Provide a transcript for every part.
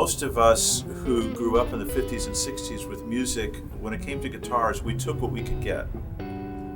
most of us who grew up in the 50s and 60s with music, when it came to guitars, we took what we could get.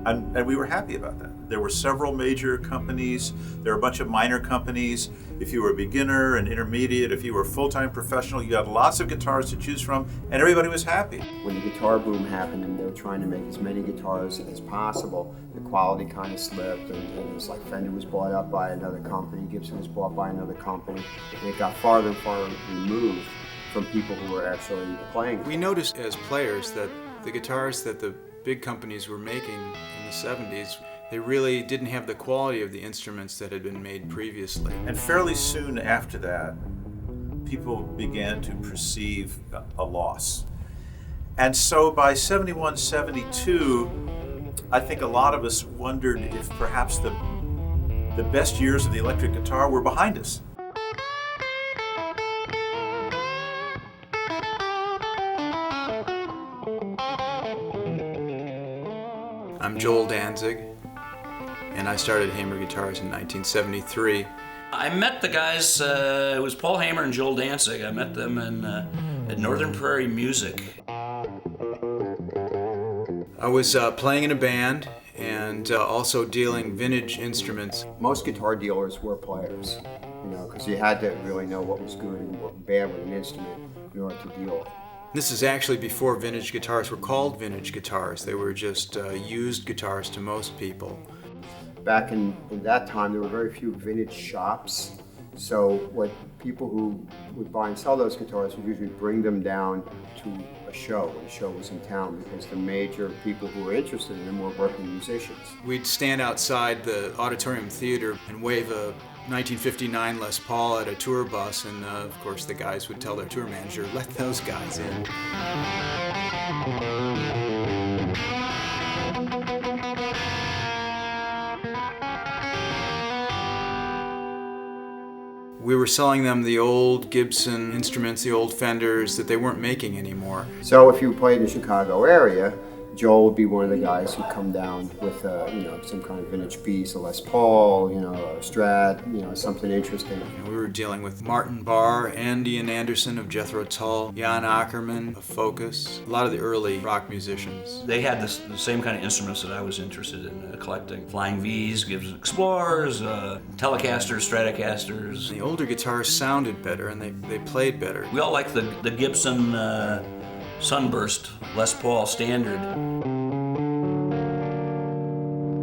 And we were happy about that. There were several major companies, there were a bunch of minor companies. If you were a beginner, an intermediate, if you were a full-time professional, you had lots of guitars to choose from, and everybody was happy. When the guitar boom happened and they were trying to make as many guitars as possible, the quality kind of slipped, and it was like Fender was bought up by another company, Gibson was bought by another company, and it got farther and farther removed from people who were actually playing. We noticed as players that the guitars that the big companies were making in the 70s, they really didn't have the quality of the instruments that had been made previously. And fairly soon after that, people began to perceive a loss. And so by 71, 72, I think a lot of us wondered if perhaps the best years of the electric guitar were behind us. I'm Joel Danzig, and I started Hamer Guitars in 1973. I met the guys, it was Paul Hamer and Joel Danzig. I met them at Northern Prairie Music. I was playing in a band and also dealing vintage instruments. Most guitar dealers were players, because you had to really know what was good and what was bad with an instrument in order to deal with it. This is actually before vintage guitars were called vintage guitars. They were just used guitars to most people. Back in that time, there were very few vintage shops. So what people who would buy and sell those guitars would usually bring them down to a show when the show was in town, because the major people who were interested in them were working musicians. We'd stand outside the auditorium theater and wave a 1959 Les Paul at a tour bus, and of course the guys would tell their tour manager, "Let those guys in." We were selling them the old Gibson instruments, the old Fenders that they weren't making anymore. So if you played in the Chicago area, Joel would be one of the guys who'd come down with some kind of vintage piece, a Les Paul, a Strat, something interesting. We were dealing with Martin Barr, Andy and Anderson of Jethro Tull, Jan Ackerman of Focus, a lot of the early rock musicians. They had the same kind of instruments that I was interested in collecting. Flying V's, Gibson Explorers, Telecasters, Stratocasters. The older guitars sounded better and they played better. We all liked the Gibson Sunburst Les Paul Standard.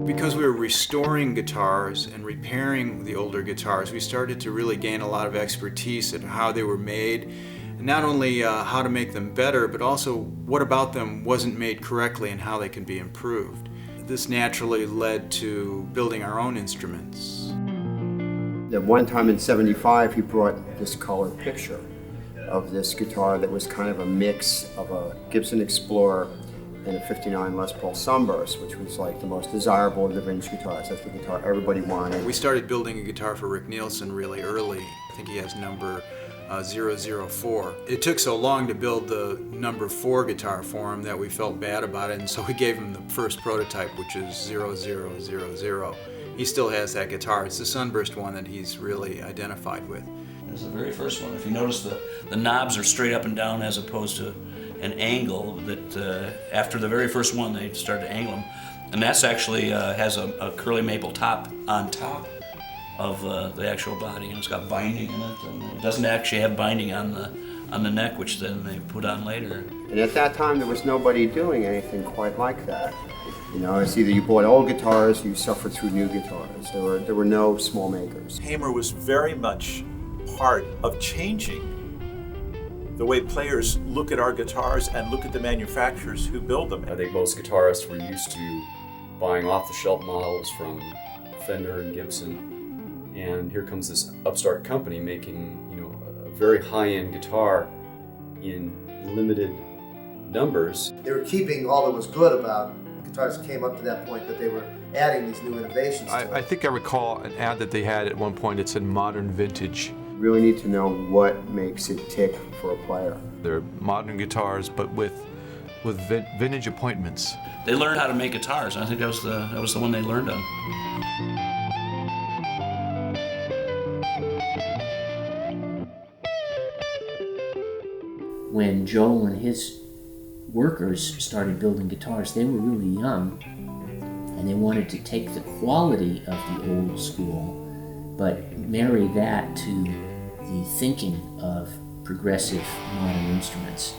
Because we were restoring guitars and repairing the older guitars, we started to really gain a lot of expertise at how they were made, and not only how to make them better, but also what about them wasn't made correctly and how they can be improved. This naturally led to building our own instruments. At one time in '75, he brought this color picture of this guitar that was kind of a mix of a Gibson Explorer and a '59 Les Paul Sunburst, which was like the most desirable of the vintage guitars. That's the guitar everybody wanted. We started building a guitar for Rick Nielsen really early. I think he has number 004. It took so long to build the number 4 guitar for him that we felt bad about it, and so we gave him the first prototype, which is 0000. He still has that guitar. It's the Sunburst one that he's really identified with. This is the very first one. If you notice, the knobs are straight up and down as opposed to an angle. That after the very first one, they started to angle them, and that's actually has a curly maple top on top of the actual body, and it's got binding in it, and it doesn't actually have binding on the neck, which then they put on later. And at that time, there was nobody doing anything quite like that. It's either you bought old guitars, or you suffered through new guitars. There were no small makers. Hamer was very much part of changing the way players look at our guitars and look at the manufacturers who build them. I think most guitarists were used to buying off-the-shelf models from Fender and Gibson, and here comes this upstart company making, a very high-end guitar in limited numbers. They were keeping all that was good about guitars that came up to that point, but they were adding these new innovations to it. I think I recall an ad that they had at one point that said modern vintage. You really need to know what makes it tick for a player. They're modern guitars, but with vintage appointments. They learned how to make guitars, and I think that was the one they learned on. when Joel and his workers started building guitars, they were really young, and they wanted to take the quality of the old school, but marry that to the thinking of progressive modern instruments.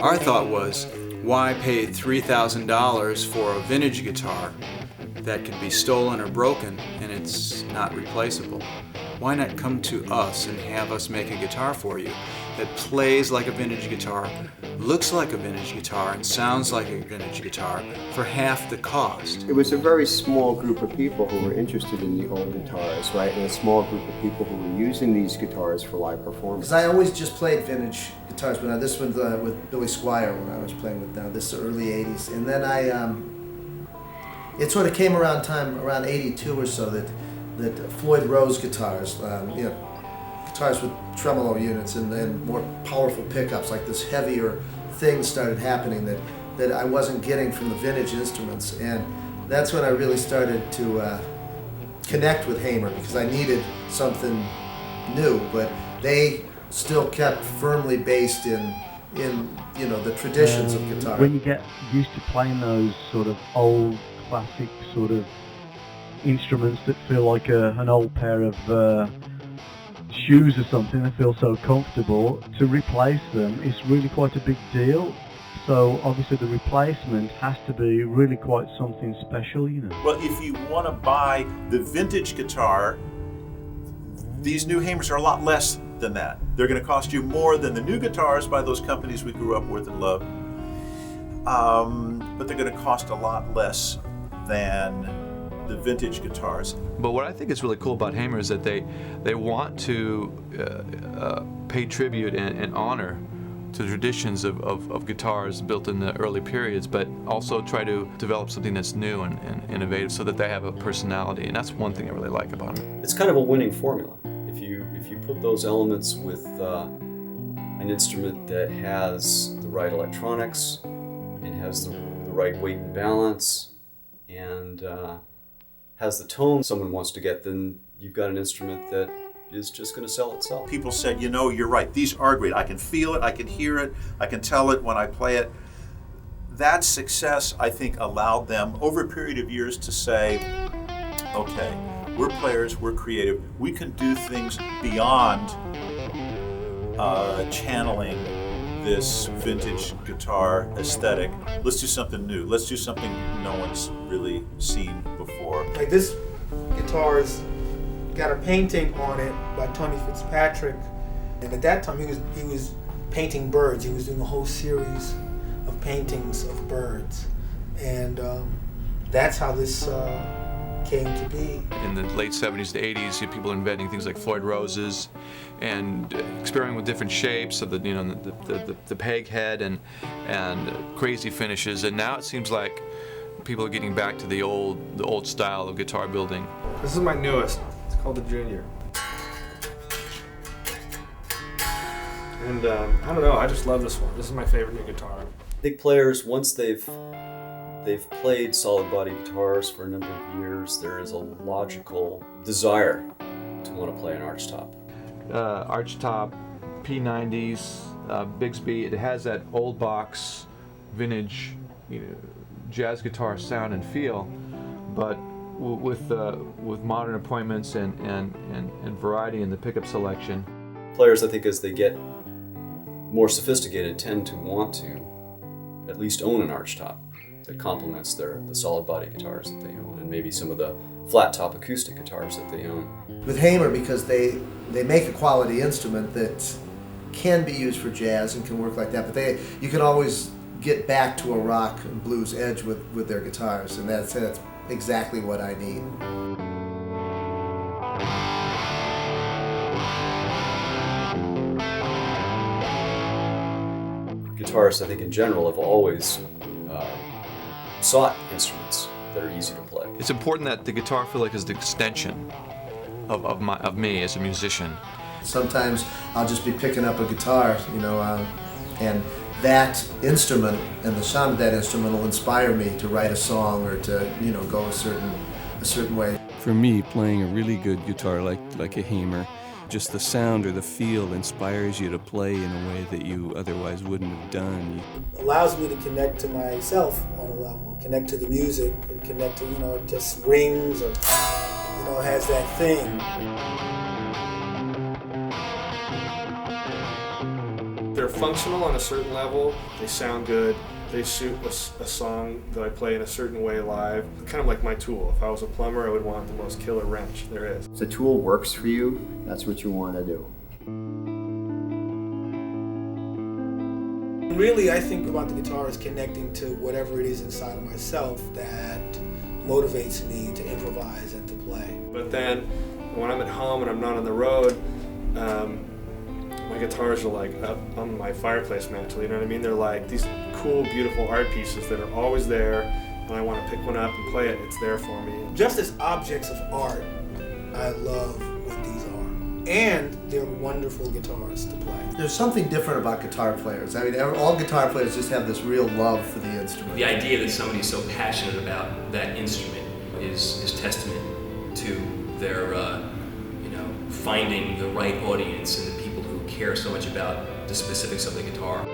Our thought was, why pay $3,000 for a vintage guitar that could be stolen or broken and it's not replaceable? Why not come to us and have us make a guitar for you that plays like a vintage guitar, looks like a vintage guitar, and sounds like a vintage guitar for half the cost? It was a very small group of people who were interested in the old guitars, right? And a small group of people who were using these guitars for live performance. Because I always just played vintage guitars, but this one with Billy Squier when I was playing with this early 80s. And then it sort of came around 82 or so that Floyd Rose guitars, guitars with tremolo units and more powerful pickups, like this heavier thing started happening that I wasn't getting from the vintage instruments. And that's when I really started to connect with Hamer, because I needed something new, but they still kept firmly based in the traditions of guitar. When you get used to playing those sort of old classic sort of instruments that feel like an old pair of shoes or something, that feel so comfortable, to replace them is really quite a big deal. So obviously the replacement has to be really quite something special, you know. Well, if you want to buy the vintage guitar, these new Hamers are a lot less than that. They're going to cost you more than the new guitars by those companies we grew up with and loved. But they're going to cost a lot less than the vintage guitars. But what I think is really cool about Hamer is that they want to pay tribute and honor to the traditions of guitars built in the early periods, but also try to develop something that's new and innovative so that they have a personality. And that's one thing I really like about them. It's kind of a winning formula. If you put those elements with an instrument that has the right electronics and has the right weight and balance and has the tone someone wants to get, then you've got an instrument that is just going to sell itself. People said, you're right, these are great. I can feel it, I can hear it, I can tell it when I play it. That success, I think, allowed them over a period of years to say, okay, we're players, we're creative, we can do things beyond channeling this vintage guitar aesthetic. Let's do something new. Let's do something no one's really seen before. Like this guitar's got a painting on it by Tony Fitzpatrick, and at that time he was painting birds. He was doing a whole series of paintings of birds, and that's how this came to be. In the late 70s to 80s, you had people inventing things like Floyd Roses and experimenting with different shapes of the peg head and crazy finishes. And now it seems like people are getting back to the old style of guitar building. This is my newest. It's called the Junior. And I don't know, I just love this one. This is my favorite new guitar. Big players, once they've played solid body guitars for a number of years, there is a logical desire to want to play an archtop. Archtop, P90s, Bigsby, it has that old box vintage jazz guitar sound and feel, but with modern appointments and variety in the pickup selection. Players, I think, as they get more sophisticated, tend to want to at least own an archtop that complements the solid body guitars that they own, and maybe some of the flat top acoustic guitars that they own. With Hamer, because they make a quality instrument that can be used for jazz and can work like that, but you can always get back to a rock and blues edge with their guitars, and that's exactly what I need. Guitarists, I think, in general, have always sought instruments that are easy to play. It's important that the guitar feel like is the extension of me as a musician. Sometimes I'll just be picking up a guitar, and that instrument and the sound of that instrument will inspire me to write a song or to, go a certain way. For me, playing a really good guitar like a Hamer, just the sound or the feel inspires you to play in a way that you otherwise wouldn't have done. It allows me to connect to myself on a level, connect to the music, and connect to, it just rings or, has that thing. They're functional on a certain level, they sound good, they suit a song that I play in a certain way live. Kind of like my tool. If I was a plumber, I would want the most killer wrench there is. If the tool works for you, that's what you want to do. Really, I think about the guitar as connecting to whatever it is inside of myself that motivates me to improvise and to play. But then, when I'm at home and I'm not on the road, my guitars are like up on my fireplace mantle, you know what I mean? They're like these cool, beautiful art pieces that are always there, and I want to pick one up and play it, it's there for me. Just as objects of art, I love what these are. And they're wonderful guitars to play. There's something different about guitar players. I mean, all guitar players just have this real love for the instrument. The idea that somebody's so passionate about that instrument is testament to their, finding the right audience and the people who care so much about the specifics of the guitar.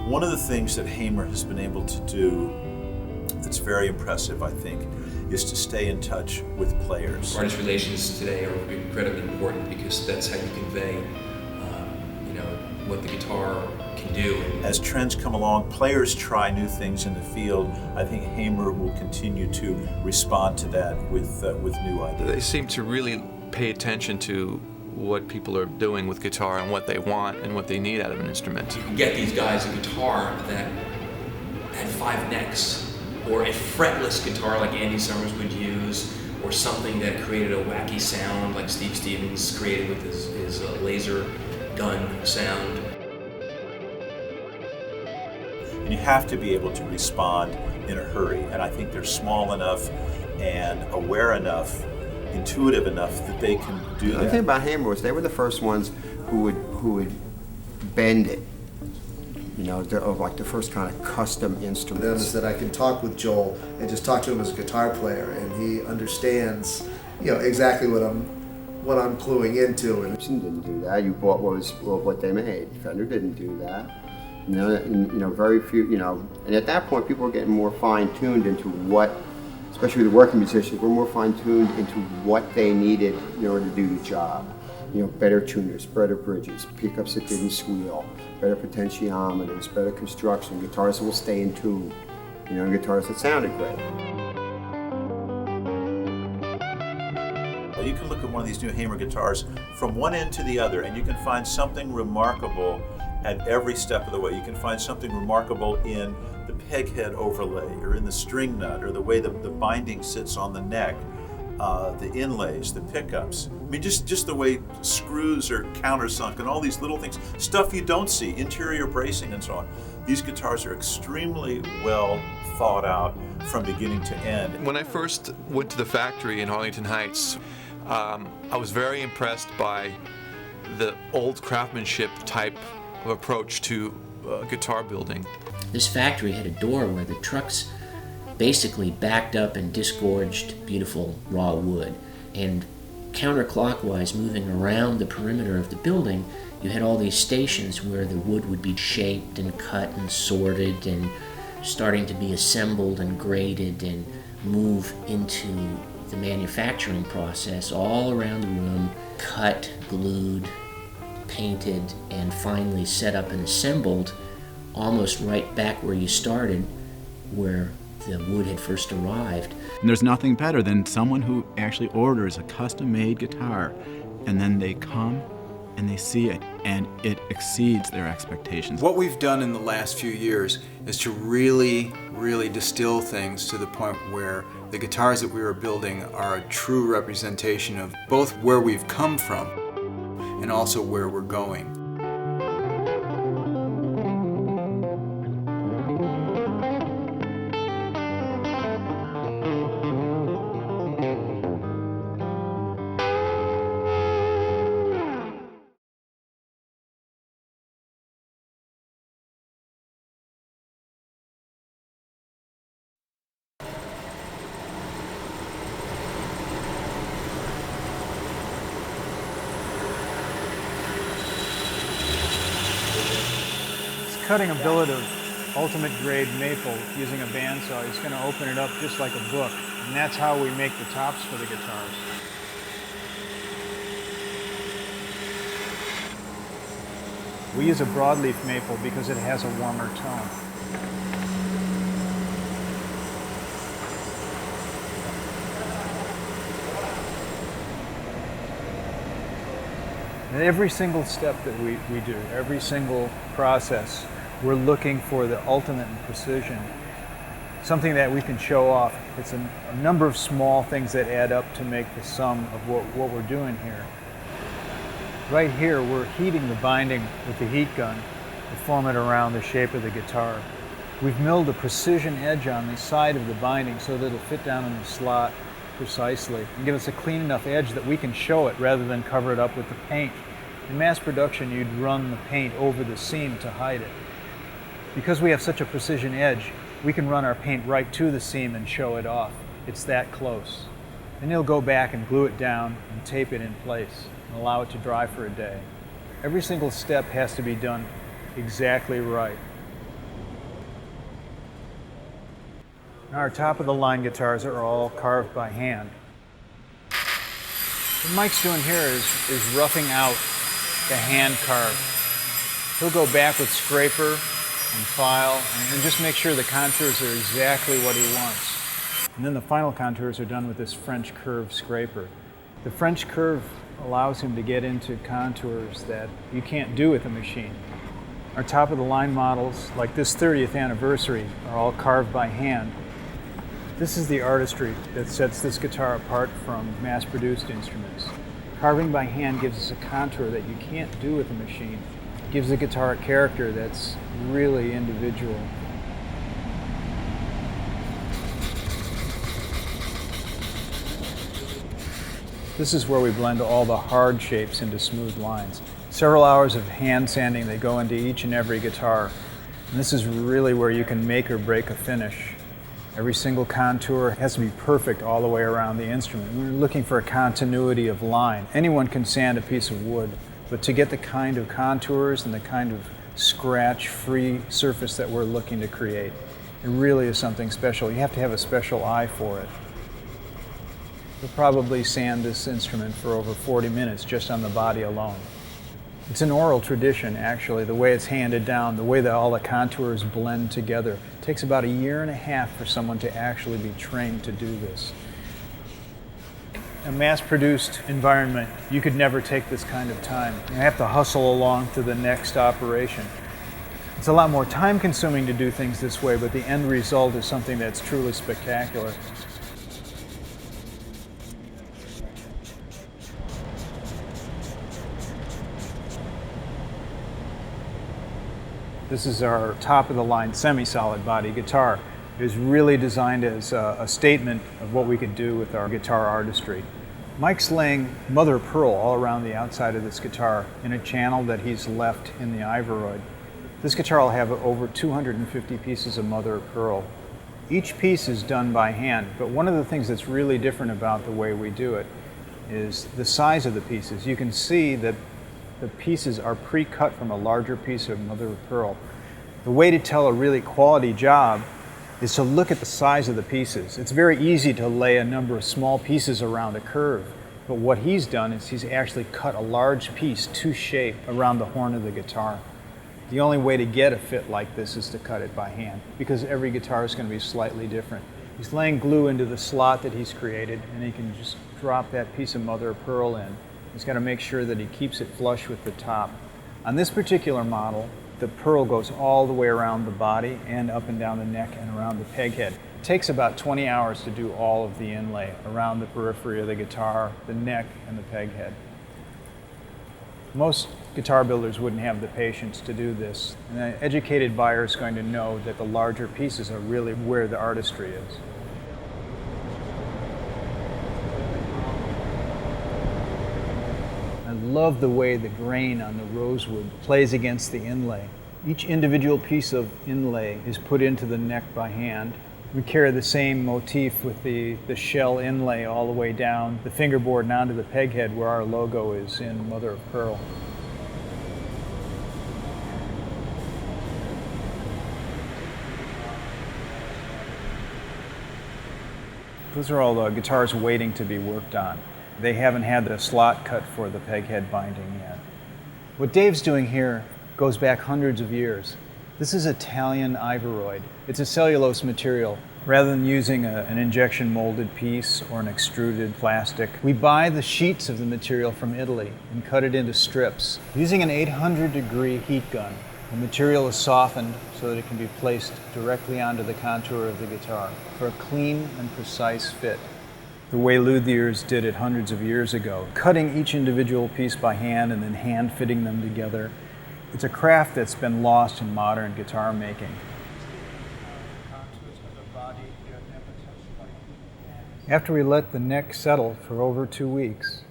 One of the things that Hamer has been able to do that's very impressive, I think, is to stay in touch with players. Artist relations today are incredibly important because that's how you convey, what the guitar can do. As trends come along, players try new things in the field. I think Hamer will continue to respond to that with new ideas. They seem to really pay attention to what people are doing with guitar and what they want and what they need out of an instrument. You can get these guys a guitar that had 5 necks, or a fretless guitar like Andy Summers would use, or something that created a wacky sound like Steve Stevens created with his laser gun sound. And you have to be able to respond in a hurry, and I think they're small enough and aware enough, intuitive enough that they can do that. The thing about Hamer was they were the first ones who would bend it. They're like the first kind of custom instruments. Then is that I can talk with Joel and just talk to him as a guitar player, and he understands, exactly what I'm cluing into. And Gibson didn't do that. You bought what they made. Fender didn't do that. Very few. And at that point, people were getting more fine-tuned into what, especially the working musicians, were more fine-tuned into what they needed in order to do the job. Better tuners, better bridges, pickups that didn't squeal, better potentiometers, better construction, guitars that will stay in tune, guitars that sounded great. You can look at one of these new Hamer guitars from one end to the other, and you can find something remarkable at every step of the way. You can find something remarkable in the peg head overlay, or in the string nut, or the way the binding sits on the neck, the inlays, the pickups. I mean, just the way screws are countersunk and all these little things, stuff you don't see, interior bracing and so on. These guitars are extremely well thought out from beginning to end. When I first went to the factory in Arlington Heights, I was very impressed by the old craftsmanship type of approach to guitar building. This factory had a door where the trucks basically backed up and disgorged beautiful raw wood. And counterclockwise, moving around the perimeter of the building, you had all these stations where the wood would be shaped and cut and sorted and starting to be assembled and graded and move into the manufacturing process all around the room, cut, glued, painted, and finally set up and assembled almost right back where you started, where the wood had first arrived. And there's nothing better than someone who actually orders a custom-made guitar, and then they come and they see it, and it exceeds their expectations. What we've done in the last few years is to really distill things to the point where the guitars that we are building are a true representation of both where we've come from and also where we're going. cutting a billet of ultimate grade maple using a bandsaw. He's going to open it up just like a book, and that's how we make the tops for the guitars. We use a broadleaf maple because it has a warmer tone. And every single step that we do, every single process, we're looking for the ultimate in precision, something that we can show off. It's a number of small things that add up to make the sum of what we're doing here. Right here, we're heating the binding with the heat gun to form it around the shape of the guitar. We've milled a precision edge on the side of the binding so that it'll fit down in the slot precisely and give us a clean enough edge that we can show it rather than cover it up with the paint. In mass production, you'd run the paint over the seam to hide it. Because we have such a precision edge, we can run our paint right to the seam and show it off. It's that close. Then you'll go back and glue it down and tape it in place and allow it to dry for a day. Every single step has to be done exactly right. Now, our top-of-the-line guitars are all carved by hand. What Mike's doing here is roughing out the hand carve. He'll go back with scraper and file and just make sure the contours are exactly what he wants. And then the final contours are done with this French curve scraper. The French curve allows him to get into contours that you can't do with a machine. Our top-of-the-line models, like this 30th anniversary, are all carved by hand. This is the artistry that sets this guitar apart from mass-produced instruments. Carving by hand gives us a contour that you can't do with a machine. It gives the guitar a character that's really individual. This is where we blend all the hard shapes into smooth lines. Several hours of hand sanding that go into each and every guitar. And this is really where you can make or break a finish. Every single contour has to be perfect all the way around the instrument. We're looking for a continuity of line. Anyone can sand a piece of wood, but to get the kind of contours and the kind of scratch-free surface that we're looking to create, it really is something special. You have to have a special eye for it. We'll probably sand this instrument for over 40 minutes just on the body alone. It's an oral tradition, actually, the way it's handed down, the way that all the contours blend together. It takes about 1.5 years for someone to actually be trained to do this. In a mass-produced environment, you could never take this kind of time. You have to hustle along to the next operation. It's a lot more time-consuming to do things this way, but the end result is something that's truly spectacular. This is our top-of-the-line semi-solid body guitar. It was really designed as a statement of what we could do with our guitar artistry. Mike's laying mother of pearl all around the outside of this guitar in a channel that he's left in the Ivoroid. This guitar will have over 250 pieces of mother of pearl. Each piece is done by hand, but one of the things that's really different about the way we do it is the size of the pieces. You can see that the pieces are pre-cut from a larger piece of mother of pearl. The way to tell a really quality job is to look at the size of the pieces. It's very easy to lay a number of small pieces around a curve, but what he's done is he's actually cut a large piece to shape around the horn of the guitar. The only way to get a fit like this is to cut it by hand, because every guitar is going to be slightly different. He's laying glue into the slot that he's created, and he can just drop that piece of mother of pearl in. He's got to make sure that he keeps it flush with the top. On this particular model, the pearl goes all the way around the body and up and down the neck and around the peg head. It takes about 20 hours to do all of the inlay around the periphery of the guitar, the neck, and the peg head. Most guitar builders wouldn't have the patience to do this. And an educated buyer is going to know that the larger pieces are really where the artistry is. I love the way the grain on the rosewood plays against the inlay. Each individual piece of inlay is put into the neck by hand. We carry the same motif with the shell inlay all the way down the fingerboard and onto the peg head where our logo is in mother of pearl. Those are all the guitars waiting to be worked on. They haven't had the slot cut for the peghead binding yet. What Dave's doing here goes back hundreds of years. This is Italian Ivaroid. It's a cellulose material. Rather than using an injection molded piece or an extruded plastic, we buy the sheets of the material from Italy and cut it into strips. Using an 800-degree heat gun, the material is softened so that it can be placed directly onto the contour of the guitar for a clean and precise fit. The way luthiers did it hundreds of years ago, cutting each individual piece by hand and then hand fitting them together. It's a craft that's been lost in modern guitar making. After we let the neck settle for over 2 weeks,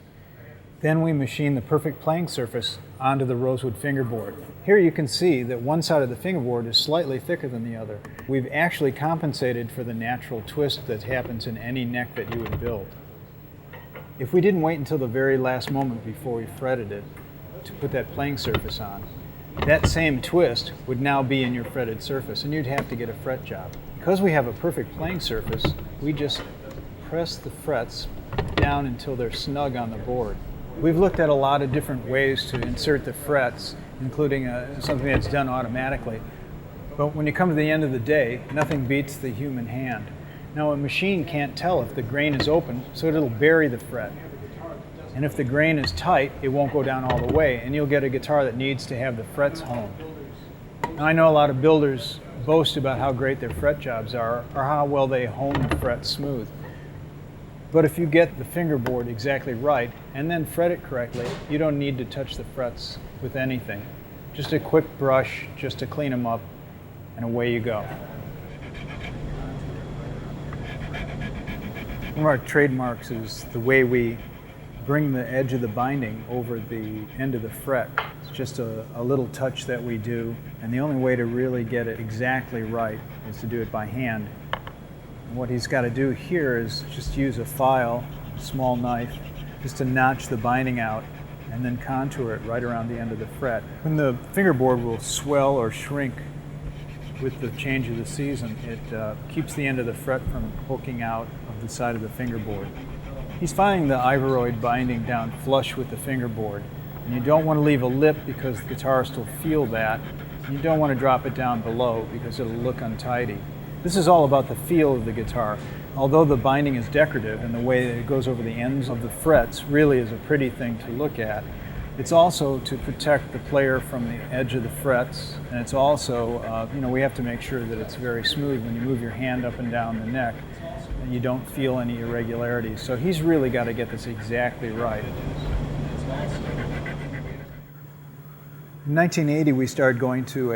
then we machine the perfect playing surface onto the rosewood fingerboard. Here you can see that one side of the fingerboard is slightly thicker than the other. We've actually compensated for the natural twist that happens in any neck that you would build. If we didn't wait until the very last moment before we fretted it to put that playing surface on, that same twist would now be in your fretted surface and you'd have to get a fret job. Because we have a perfect playing surface, we just press the frets down until they're snug on the board. We've looked at a lot of different ways to insert the frets, including something that's done automatically. But when you come to the end of the day, nothing beats the human hand. Now, a machine can't tell if the grain is open, so it'll bury the fret. And if the grain is tight, it won't go down all the way, and you'll get a guitar that needs to have the frets honed. Now, I know a lot of builders boast about how great their fret jobs are, or how well they hone the frets smooth. But if you get the fingerboard exactly right and then fret it correctly, you don't need to touch the frets with anything. Just a quick brush just to clean them up, and away you go. One of our trademarks is the way we bring the edge of the binding over the end of the fret. It's just a little touch that we do, and the only way to really get it exactly right is to do it by hand. What he's got to do here is just use a file, a small knife, just to notch the binding out and then contour it right around the end of the fret. When the fingerboard will swell or shrink with the change of the season, it keeps the end of the fret from poking out of the side of the fingerboard. He's filing the Ivaroid binding down flush with the fingerboard. And you don't want to leave a lip because the guitarist will feel that. And you don't want to drop it down below because it'll look untidy. This is all about the feel of the guitar. Although the binding is decorative and the way that it goes over the ends of the frets really is a pretty thing to look at, it's also to protect the player from the edge of the frets, and it's also, we have to make sure that it's very smooth when you move your hand up and down the neck and you don't feel any irregularities. So he's really got to get this exactly right. In 1980, we started going to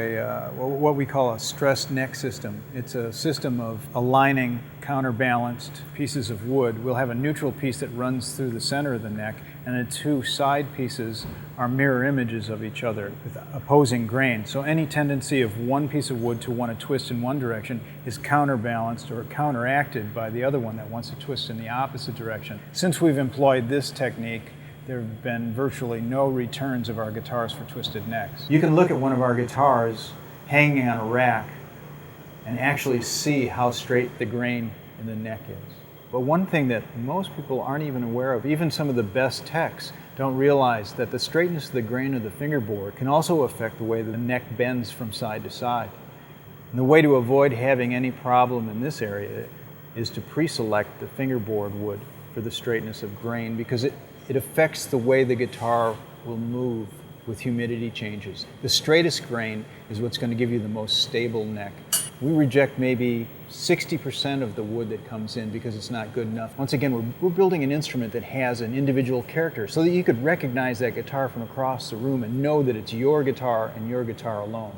what we call a stressed neck system. It's a system of aligning counterbalanced pieces of wood. We'll have a neutral piece that runs through the center of the neck, and the two side pieces are mirror images of each other with opposing grain. So any tendency of one piece of wood to want to twist in one direction is counterbalanced or counteracted by the other one that wants to twist in the opposite direction. Since we've employed this technique, there have been virtually no returns of our guitars for twisted necks. You can look at one of our guitars hanging on a rack and actually see how straight the grain in the neck is. But one thing that most people aren't even aware of, even some of the best techs, don't realize that the straightness of the grain of the fingerboard can also affect the way the neck bends from side to side. And the way to avoid having any problem in this area is to pre-select the fingerboard wood for the straightness of grain, because it affects the way the guitar will move with humidity changes. The straightest grain is what's going to give you the most stable neck. We reject maybe 60% of the wood that comes in because it's not good enough. Once again, we're building an instrument that has an individual character so that you could recognize that guitar from across the room and know that it's your guitar and your guitar alone.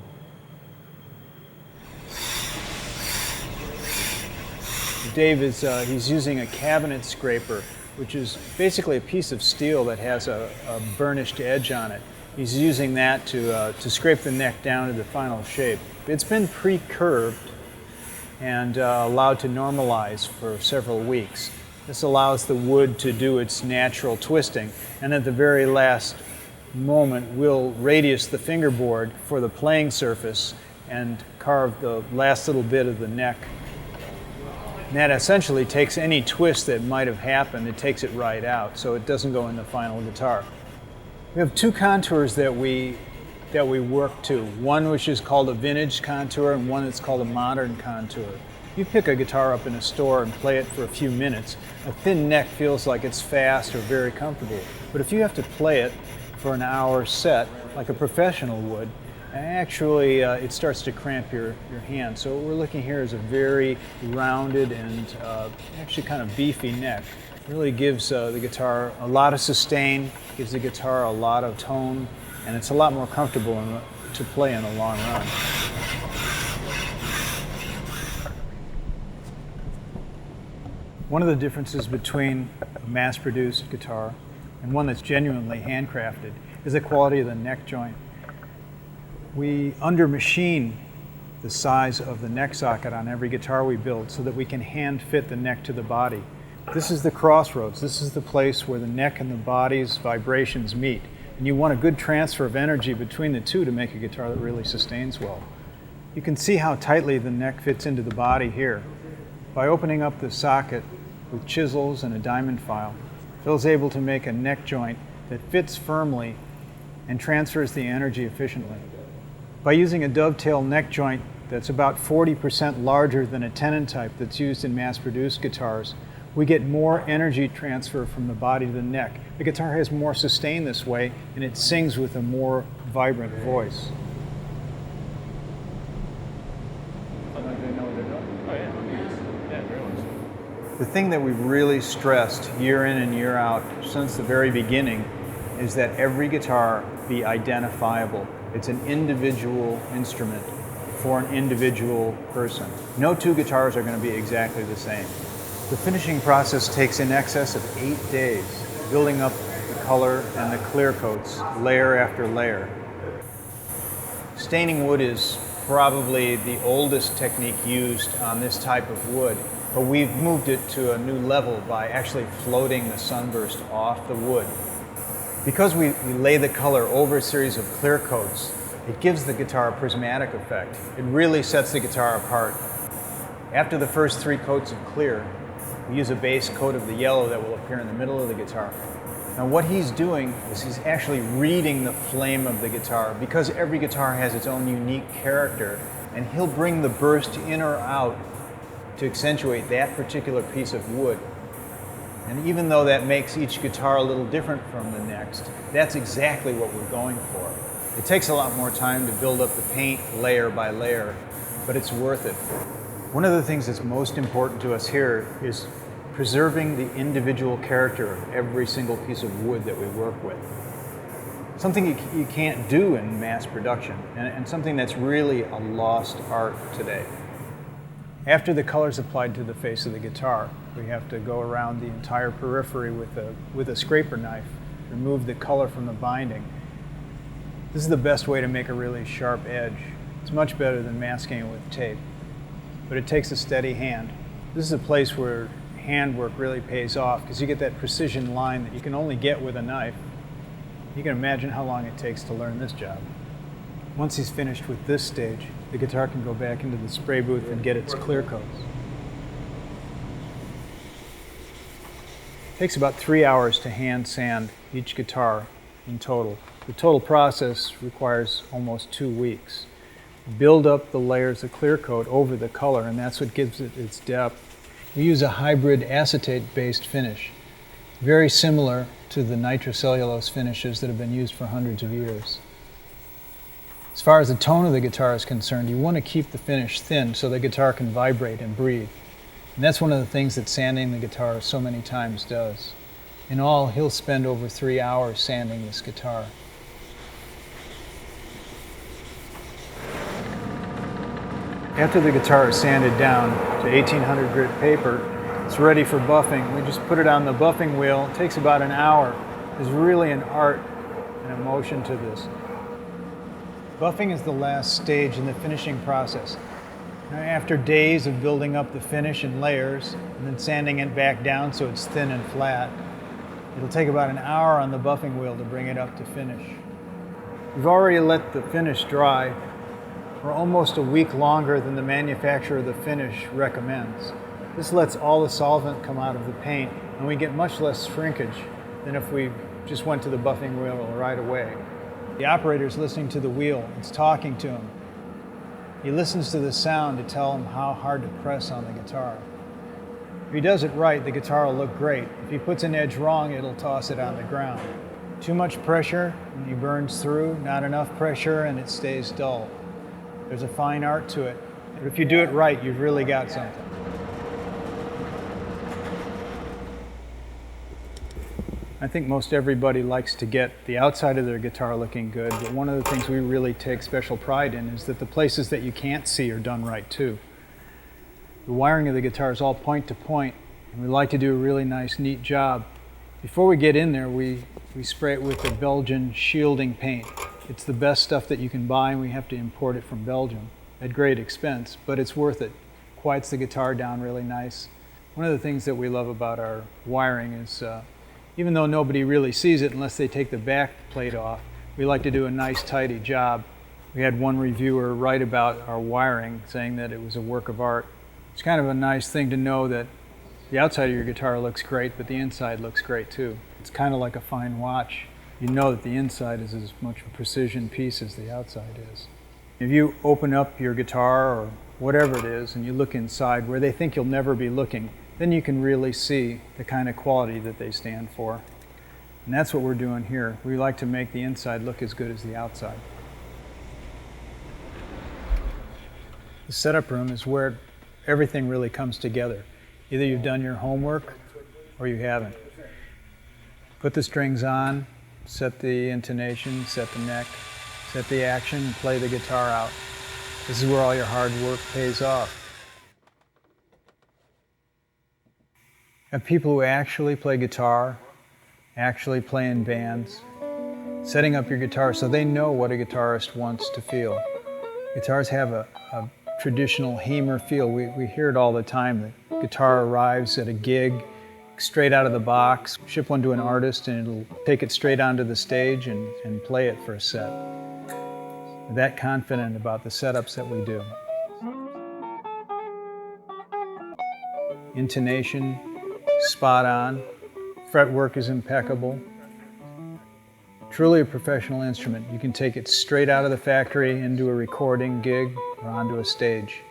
Dave is he's using a cabinet scraper, which is basically a piece of steel that has a burnished edge on it. He's using that to scrape the neck down to the final shape. It's been pre-curved and allowed to normalize for several weeks. This allows the wood to do its natural twisting, and at the very last moment we'll radius the fingerboard for the playing surface and carve the last little bit of the neck And that essentially takes any twist that might have happened, it takes it right out, so it doesn't go in the final guitar. We have two contours that we work to. One which is called a vintage contour and one that's called a modern contour. You pick a guitar up in a store and play it for a few minutes, a thin neck feels like it's fast or very comfortable. But if you have to play it for an hour set, like a professional would, actually it starts to cramp your hand. So what we're looking here is a very rounded and actually kind of beefy neck. Really gives the guitar a lot of sustain, gives the guitar a lot of tone, and it's a lot more comfortable to play in a long run. One of the differences between a mass-produced guitar and one that's genuinely handcrafted is the quality of the neck joint. We under-machine the size of the neck socket on every guitar we build so that we can hand fit the neck to the body. This is the crossroads. This is the place where the neck and the body's vibrations meet. And you want a good transfer of energy between the two to make a guitar that really sustains well. You can see how tightly the neck fits into the body here. By opening up the socket with chisels and a diamond file, Phil's able to make a neck joint that fits firmly and transfers the energy efficiently. By using a dovetail neck joint that's about 40% larger than a tenon type that's used in mass-produced guitars, we get more energy transfer from the body to the neck. The guitar has more sustain this way, and it sings with a more vibrant voice. The thing that we've really stressed year in and year out since the very beginning is that every guitar be identifiable. It's an individual instrument for an individual person. No two guitars are going to be exactly the same. The finishing process takes in excess of 8 days, building up the color and the clear coats layer after layer. Staining wood is probably the oldest technique used on this type of wood, but we've moved it to a new level by actually floating the sunburst off the wood. Because we lay the color over a series of clear coats, it gives the guitar a prismatic effect. It really sets the guitar apart. After the first 3 coats of clear, we use a base coat of the yellow that will appear in the middle of the guitar. Now what he's doing is he's actually reading the flame of the guitar, because every guitar has its own unique character, and he'll bring the burst in or out to accentuate that particular piece of wood. And even though that makes each guitar a little different from the next, that's exactly what we're going for. It takes a lot more time to build up the paint layer by layer, but it's worth it. One of the things that's most important to us here is preserving the individual character of every single piece of wood that we work with. Something you can't do in mass production, and something that's really a lost art today. After the color's applied to the face of the guitar, we have to go around the entire periphery with a scraper knife, remove the color from the binding. This is the best way to make a really sharp edge. It's much better than masking it with tape, but it takes a steady hand. This is a place where handwork really pays off, because you get that precision line that you can only get with a knife. You can imagine how long it takes to learn this job. Once he's finished with this stage, the guitar can go back into the spray booth and get its clear coats. It takes about 3 hours to hand sand each guitar in total. The total process requires almost 2 weeks. Build up the layers of clear coat over the color, and that's what gives it its depth. We use a hybrid acetate-based finish, very similar to the nitrocellulose finishes that have been used for hundreds of years. As far as the tone of the guitar is concerned, you want to keep the finish thin so the guitar can vibrate and breathe. And that's one of the things that sanding the guitar so many times does. In all, he'll spend over 3 hours sanding this guitar. After the guitar is sanded down to 1800 grit paper, it's ready for buffing. We just put it on the buffing wheel. It takes about an hour. There's really an art and emotion to this. Buffing is the last stage in the finishing process. Now, after days of building up the finish in layers and then sanding it back down so it's thin and flat, it'll take about an hour on the buffing wheel to bring it up to finish. We've already let the finish dry for almost a week longer than the manufacturer of the finish recommends. This lets all the solvent come out of the paint, and we get much less shrinkage than if we just went to the buffing wheel right away. The operator's listening to the wheel, it's talking to him. He listens to the sound to tell him how hard to press on the guitar. If he does it right, the guitar will look great. If he puts an edge wrong, it'll toss it on the ground. Too much pressure and he burns through, not enough pressure and it stays dull. There's a fine art to it, but if you do it right, you've really got something. I think most everybody likes to get the outside of their guitar looking good, but one of the things we really take special pride in is that the places that you can't see are done right too. The wiring of the guitar is all point to point, and we like to do a really nice, neat job. Before we get in there, we spray it with the Belgian shielding paint. It's the best stuff that you can buy, and we have to import it from Belgium at great expense, but it's worth it. Quiets the guitar down really nice. One of the things that we love about our wiring is even though nobody really sees it unless they take the back plate off, we like to do a nice, tidy job. We had one reviewer write about our wiring, saying that it was a work of art. It's kind of a nice thing to know that the outside of your guitar looks great, but the inside looks great too. It's kind of like a fine watch. You know that the inside is as much a precision piece as the outside is. If you open up your guitar or whatever it is and you look inside where they think you'll never be looking, then you can really see the kind of quality that they stand for. And that's what we're doing here. We like to make the inside look as good as the outside. The setup room is where everything really comes together. Either you've done your homework or you haven't. Put the strings on, set the intonation, set the neck, set the action, and play the guitar out. This is where all your hard work pays off. Have people who actually play guitar, actually play in bands, setting up your guitar so they know what a guitarist wants to feel. Guitars have a traditional Hamer feel. We hear it all the time. The guitar arrives at a gig straight out of the box, ship one to an artist, and it'll take it straight onto the stage and play it for a set. We're that confident about the setups that we do. Intonation, spot on. Fretwork is impeccable. Truly a professional instrument. You can take it straight out of the factory into a recording gig or onto a stage.